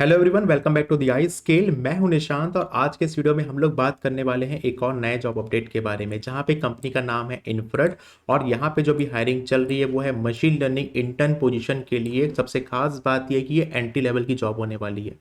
Hello everyone, welcome back to the I scale. मैं हूं निशांत और आज के इस वीडियो में हम लोग बात करने वाले हैं एक और नए जॉब अपडेट के बारे में, जहां पे कंपनी का नाम है इन्फ्रड। और यहां पे जो भी हायरिंग चल रही है वो है मशीन लर्निंग इंटर्न पोजीशन के लिए। सबसे खास बात यह कि ये एंट्री लेवल की जॉब होने वाली है।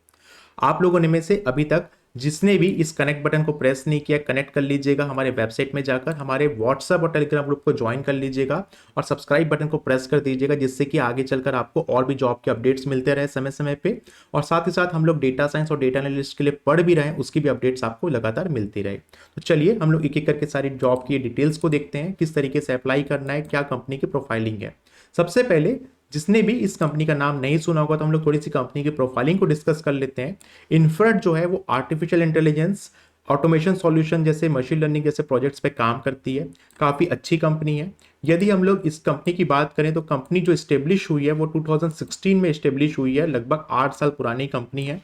आप लोगों ने में से अभी तक जिसने भी इस कनेक्ट बटन को प्रेस नहीं किया, कनेक्ट कर लीजिएगा। हमारे वेबसाइट में जाकर हमारे व्हाट्सएप और टेलीग्राम ग्रुप को ज्वाइन कर लीजिएगा और सब्सक्राइब बटन को प्रेस कर दीजिएगा, जिससे कि आगे चलकर आपको और भी जॉब के अपडेट्स मिलते रहे समय समय पे। और साथ ही साथ हम लोग डेटा साइंस और डेटा एनालिस्ट के लिए पढ़ भी रहे हैं, उसकी भी अपडेट्स आपको लगातार मिलती रहे। तो चलिए हम लोग एक एक करके सारी जॉब की डिटेल्स को देखते हैं, किस तरीके से अप्लाई करना है, क्या कंपनी की प्रोफाइलिंग है। सबसे पहले जिसने भी इस कंपनी का नाम नहीं सुना होगा तो हम लोग थोड़ी सी कंपनी की प्रोफाइलिंग को डिस्कस कर लेते हैं। इन्फ्रड जो है वो आर्टिफिशियल इंटेलिजेंस, ऑटोमेशन सॉल्यूशन जैसे मशीन लर्निंग जैसे प्रोजेक्ट्स पे काम करती है। काफ़ी अच्छी कंपनी है। यदि हम लोग इस कंपनी की बात करें तो कंपनी जो स्टेब्लिश हुई है वो 2016 में स्टेब्लिश हुई है। लगभग 8 साल पुरानी कंपनी है।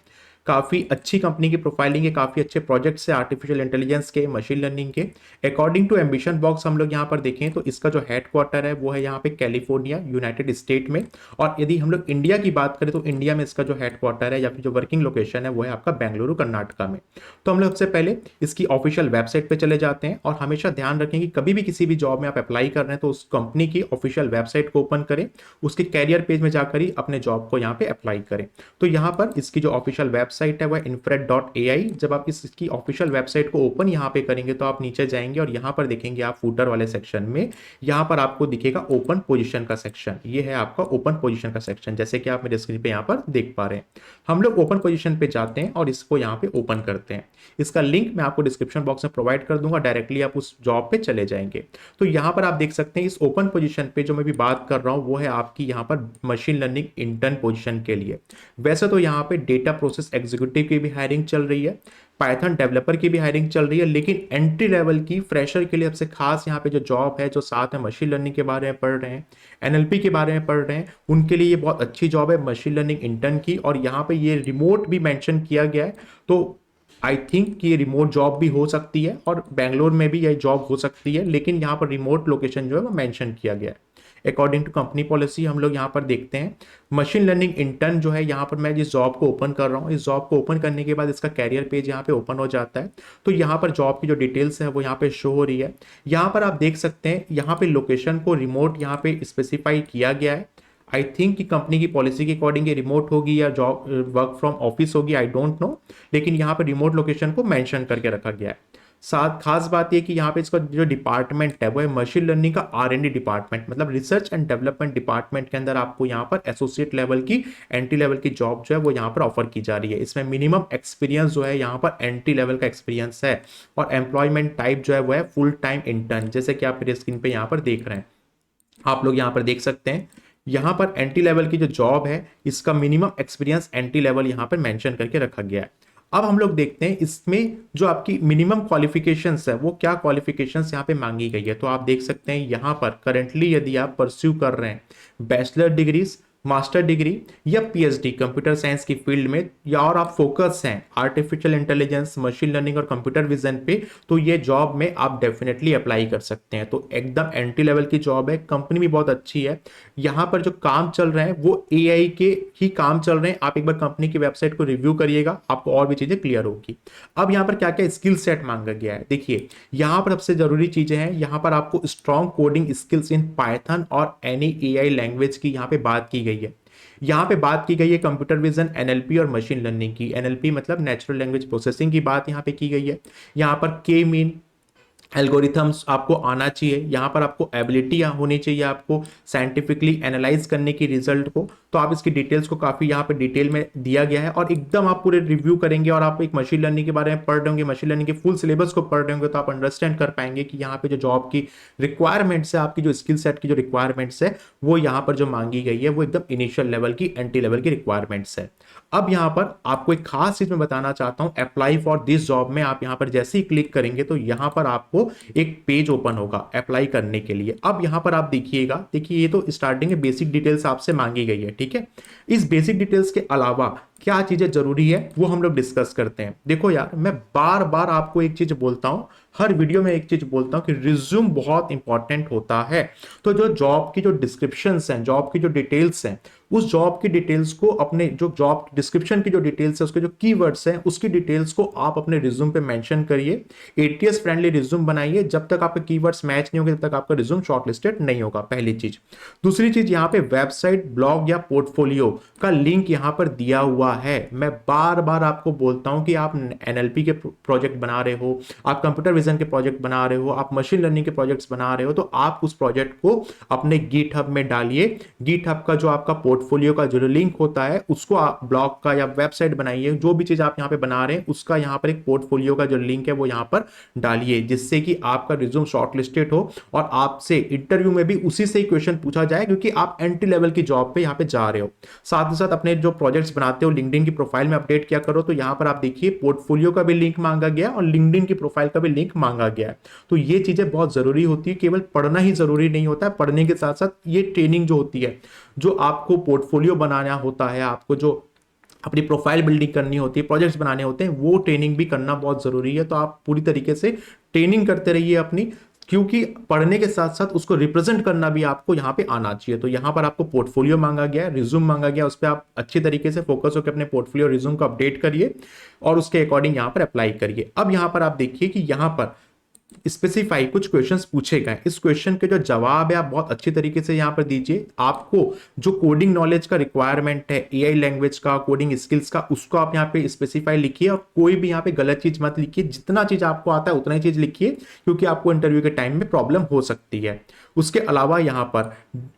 काफ़ी अच्छी कंपनी की प्रोफाइलिंग है, काफ़ी अच्छे प्रोजेक्ट्स है आर्टिफिशियल इंटेलिजेंस के, मशीन लर्निंग के। अकॉर्डिंग टू एम्बिशन बॉक्स हम लोग यहाँ पर देखें तो इसका जो हेड क्वार्टर है वो है यहाँ पे कैलिफोर्निया, यूनाइटेड स्टेट में। और यदि हम लोग इंडिया की बात करें तो इंडिया में इसका जो हेड क्वार्टर है या फिर जो वर्किंग लोकेशन है वो है आपका बेंगलुरु, कर्नाटका में। तो हम लोग सबसे पहले इसकी ऑफिशियल वेबसाइट पे चले जाते हैं। और हमेशा ध्यान रखें कि कभी भी किसी भी जॉब में आप अप्लाई कर रहे हैं तो उस कंपनी की ऑफिशियल वेबसाइट को ओपन करें, उसके कैरियर पेज में जाकर ही अपने जॉब को यहाँ पे अप्लाई करें। तो यहाँ पर इसकी जो ऑफिशियल वेबसाइट है वह infred.ai। जब आप इसकी ऑफिशियल वेबसाइट को ओपन यहाँ पे करेंगे तो आप नीचे जाएंगे और यहाँ पर देखेंगे आप फूटर वाले सेक्शन में यहाँ पर आपको दिखेगा ओपन पोजीशन का सेक्शन। ये है आपका ओपन पोजीशन का सेक्शन, जैसे कि आप मेरे स्क्रीन पे यहाँ पर देख पा रहे हैं। हम लोग ओपन पोजीशन पे जाते हैं और इसको यहाँ पे ओपन करते हैं। इसका लिंक मैं आपको डिस्क्रिप्शन बॉक्स में प्रोवाइड कर दूंगा, डायरेक्टली आप उस जॉब पे चले जाएंगे। तो यहाँ पर आप देख सकते हैं इस ओपन पोजीशन पे जो मैं भी बात कर रहा हूँ वो है आपकी यहाँ पर मशीन लर्निंग इंटर्न पोजीशन के लिए। वैसे तो यहाँ पे डेटा प्रोसेस एग्जीक्यूटिव की भी हायरिंग चल रही है, पाइथन डेवलपर की भी हायरिंग चल रही है, लेकिन एंट्री लेवल की फ्रेशर के लिए सबसे खास यहाँ पे जो जॉब है, जो साथ में मशीन लर्निंग के बारे में पढ़ रहे हैं, एनएलपी के बारे में पढ़ रहे हैं, उनके लिए ये बहुत अच्छी जॉब है मशीन लर्निंग इंटर्न की। और यहाँ पे ये रिमोट भी मेंशन किया गया है। तो आई थिंक कि ये रिमोट जॉब भी हो सकती है और बैंगलोर में भी यह जॉब हो सकती है, लेकिन यहाँ पर रिमोट लोकेशन जो है वो मेंशन किया गया है। अकॉर्डिंग टू कंपनी पॉलिसी हम लोग यहाँ पर देखते हैं मशीन लर्निंग इंटर्न जो है, यहाँ पर मैं जिस जॉब को ओपन कर रहा हूँ, इस जॉब को ओपन करने के बाद इसका कैरियर पेज यहाँ पे ओपन हो जाता है। तो यहाँ पर जॉब की जो डिटेल्स है वो यहाँ पे शो हो रही है। यहाँ पर आप देख सकते हैं यहाँ पे लोकेशन को रिमोट यहाँ पे स्पेसिफाई किया गया है। आई थिंक कि कंपनी की पॉलिसी के अकॉर्डिंग ये रिमोट होगी या जॉब वर्क फ्रॉम ऑफिस होगी, आई डोंट नो, लेकिन यहाँ पर रिमोट लोकेशन को मेंशन करके रखा गया है। साथ खास बात ये कि यहाँ पे इसका जो डिपार्टमेंट है वो है मशीन लर्निंग का R&D डिपार्टमेंट, मतलब रिसर्च एंड डेवलपमेंट डिपार्टमेंट के अंदर आपको यहाँ पर एसोसिएट लेवल की, एंट्री लेवल की जॉब जो है वो यहाँ पर ऑफर की जा रही है। इसमें मिनिमम एक्सपीरियंस जो है यहाँ पर एंट्री लेवल का एक्सपीरियंस है। और एम्प्लॉयमेंट टाइप जो है वो है फुल टाइम इंटर्न, जैसे कि आप मेरे स्क्रीन पे यहाँ पर देख रहे हैं। आप लोग यहाँ पर देख सकते हैं यहाँ पर एंट्री लेवल की जो जॉब है इसका मिनिमम एक्सपीरियंस एंट्री लेवल यहाँ पर मेंशन करके रखा गया है। अब हम लोग देखते हैं इसमें जो आपकी मिनिमम क्वालिफिकेशंस है वो क्या क्वालिफिकेशंस यहाँ पे मांगी गई है। तो आप देख सकते हैं यहाँ पर करंटली यदि आप परस्यू कर रहे हैं बैचलर डिग्रीज, मास्टर डिग्री या पीएचडी कंप्यूटर साइंस की फील्ड में, या और आप फोकस हैं आर्टिफिशियल इंटेलिजेंस, मशीन लर्निंग और कंप्यूटर विजन पे, तो ये जॉब में आप डेफिनेटली अप्लाई कर सकते हैं। तो एकदम एंट्री लेवल की जॉब है, कंपनी भी बहुत अच्छी है। यहाँ पर जो काम चल रहे हैं वो एआई के ही काम चल रहे हैं। आप एक बार कंपनी की वेबसाइट को रिव्यू करिएगा, आपको और भी चीजें क्लियर होगी। अब यहाँ पर क्या क्या स्किल सेट मांगा गया है, देखिए यहाँ पर सबसे जरूरी चीजें हैं। यहाँ पर आपको strong coding skills in Python और एनी एआई लैंग्वेज की यहाँ पे बात की गई है। यहाँ पे बात की गई है कंप्यूटर विजन, एनएलपी और मशीन लर्निंग की। एनएलपी मतलब नेचुरल लैंग्वेज प्रोसेसिंग की बात यहाँ पे की गई है। यहाँ पर के मीन एल्गोरिथम्स आपको आना चाहिए। यहाँ पर आपको एबिलिटी होनी चाहिए आपको साइंटिफिकली एनालाइज करने की रिजल्ट को। तो आप इसकी डिटेल्स को काफी यहाँ पे डिटेल में दिया गया है और एकदम आप पूरे रिव्यू करेंगे और आप एक मशीन लर्निंग के बारे में पढ़ रहे होंगे, मशीन लर्निंग के फुल सिलेबस को पढ़ रहे होंगे, तो आप अंडरस्टैंड कर पाएंगे कि यहाँ पे जो जॉब की रिक्वायरमेंट्स है, आपकी जो स्किल सेट की जो रिक्वायरमेंट्स है वो यहाँ पर जो मांगी गई है वो एकदम इनिशियल लेवल की, एंट्री लेवल की रिक्वायरमेंट्स है। अब यहाँ पर आपको एक खास चीज मैं बताना चाहता हूँ, अप्लाई फॉर दिस जॉब में आप यहाँ पर जैसे ही क्लिक करेंगे तो यहाँ पर आपको एक पेज ओपन होगा अप्लाई करने के लिए। अब यहाँ पर आप देखिएगा, देखिए ये तो स्टार्टिंग में बेसिक डिटेल्स आपसे मांगी गई है, ठीक है। इस बेसिक डिटेल्स के अलावा क्या चीजें जरूरी है वो हम लोग डिस्कस करते हैं। देखो यार, मैं बार बार आपको एक चीज बोलता हूं, हर वीडियो में एक चीज बोलता हूं कि रिज्यूम बहुत इंपॉर्टेंट होता है। तो जो जॉब की जो डिस्क्रिप्शंस हैं, जॉब की जो डिटेल्स हैं, उस जॉब की डिटेल्स को अपने जो जॉब डिस्क्रिप्शन की जो डिटेल्स है, उसके जो कीवर्ड्स हैं, उसकी डिटेल्स को आप अपने रिज्यूम पे मेंशन करिए। एटीएस फ्रेंडली रिज्यूम बनाइए। जब तक आपके कीवर्ड्स मैच नहीं होंगे तब तक आपका रिज्यूम शॉर्टलिस्टेड नहीं होगा, पहली चीज। दूसरी चीज, यहाँ पे वेबसाइट, ब्लॉग या पोर्टफोलियो का लिंक यहाँ पर दिया हुआ है। मैं बार बार आपको बोलता हूं कि आप एनएलपी के प्रोजेक्ट बना रहे हो, आप कंप्यूटर विजन के प्रोजेक्ट बना रहे हो, आप मशीन लर्निंग के प्रोजेक्ट्स बना रहे हो, तो आप उस प्रोजेक्ट को अपने गिटहब में डालिए। गिटहब का जो आपका पोर्टफोलियो का जो लिंक होता है उसको आप ब्लॉग का या वेबसाइट बनाइए, जो भी चीज आप यहाँ पे बना रहे हैं उसका यहाँ पर एक पोर्टफोलियो का जो लिंक है वो यहाँ पर डालिए, जिससे कि आपका रिज्यूम शॉर्टलिस्टेड हो और आपसे इंटरव्यू में भी उसी से ही क्वेश्चन पूछा जाए, क्योंकि आप एंट्री लेवल की जॉब पे यहाँ पे जा रहे हो। साथ ही साथ अपने जो प्रोजेक्ट्स बनाते हो लिंक्डइन की प्रोफाइल में अपडेट किया करो। तो यहाँ पर आप देखिए पोर्टफोलियो का भी लिंक मांगा गया और लिंक्डइन की प्रोफाइल का भी लिंक मांगा गया है। तो ये चीजें बहुत जरूरी होती है। केवल पढ़ना ही जरूरी नहीं होता है, पढ़ने के साथ साथ ये ट्रेनिंग जो होती है, जो आपको पोर्टफोलियो बनाना होता है, आपको जो अपनी प्रोफाइल बिल्डिंग करनी होती है, प्रोजेक्ट्स बनाने होते हैं, वो ट्रेनिंग भी करना बहुत जरूरी है। तो आप पूरी तरीके से ट्रेनिंग करते रहिए अपनी, क्योंकि पढ़ने के साथ साथ उसको रिप्रेजेंट करना भी आपको यहाँ पे आना चाहिए। तो यहाँ पर आपको पोर्टफोलियो मांगा गया है, रिज्यूम मांगा गया, उस पर आप अच्छी तरीके से फोकस होकर अपने पोर्टफोलियो रिज्यूम को अपडेट करिए और उसके अकॉर्डिंग यहाँ पर अप्लाई करिए। अब यहाँ पर आप देखिए कि यहाँ पर स्पेसिफाई कुछ क्वेश्चंस पूछे गए। इस क्वेश्चन के जो जवाब है आप बहुत अच्छी तरीके से यहां पर दीजिए। आपको जो कोडिंग नॉलेज का रिक्वायरमेंट है, एआई लैंग्वेज का, कोडिंग स्किल्स का, उसको आप यहां पे स्पेसिफाई लिखिए और कोई भी यहां पे गलत चीज मत लिखिए। जितना चीज आपको आता है उतना ही चीज लिखिए, क्योंकि आपको इंटरव्यू के टाइम में प्रॉब्लम हो सकती है। उसके अलावा यहां पर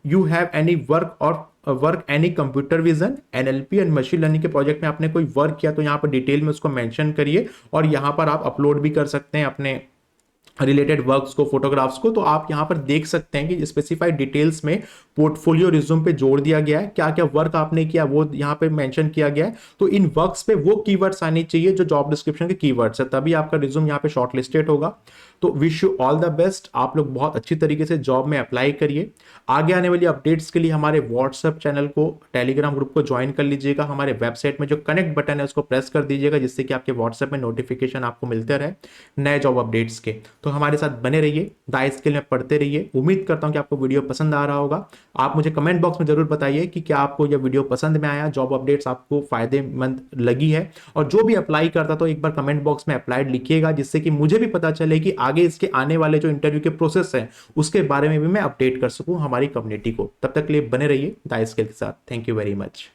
you have any work any computer vision, NLP and machine learning के प्रोजेक्ट में आपने कोई वर्क किया तो यहाँ पर डिटेल में उसको मेंशन करिए। और यहाँ पर आप अपलोड भी कर सकते हैं अपने रिलेटेड वर्क्स को, फोटोग्राफ्स को। तो आप यहां पर देख सकते हैं कि स्पेसिफाइड डिटेल्स में पोर्टफोलियो रिज्यूम पे जोड़ दिया गया है, क्या क्या वर्क आपने किया वो यहां पे मेंशन किया गया है। तो इन वर्क्स पे वो कीवर्ड्स आने चाहिए जो जॉब डिस्क्रिप्शन के कीवर्ड्स है, तभी आपका रिज्यूम यहां पे शॉर्टलिस्टेड होगा। तो wish you all the best. आप लोग बहुत अच्छी तरीके से जॉब में अप्लाई करिए। आगे आने वाली अपडेट्स के लिए हमारे व्हाट्सएप चैनल को, टेलीग्राम ग्रुप को ज्वाइन कर लीजिएगा। हमारे वेबसाइट में जो कनेक्ट बटन है उसको प्रेस कर दीजिएगा, जिससे कि आपके व्हाट्सएप में नोटिफिकेशन आपको मिलते रहे नए जॉब अपडेट्स के। तो हमारे साथ बने रहिए, द स्किल में पढ़ते रहिए। उम्मीद करता हूं कि आपको वीडियो पसंद आ रहा होगा। आप मुझे कमेंट बॉक्स में जरूर बताइए कि क्या आपको यह वीडियो पसंद में आया, जॉब अपडेट्स आपको फायदेमंद लगी है। और जो भी अप्लाई करता तो एक बार कमेंट बॉक्स में अप्लाइड लिखिएगा, जिससे कि मुझे भी पता चले कि आगे इसके आने वाले जो इंटरव्यू के प्रोसेस है उसके बारे में भी मैं अपडेट कर सकूं हमारी कम्युनिटी को। तब तक के लिए बने रहिए द स्किल के साथ। Thank you very much.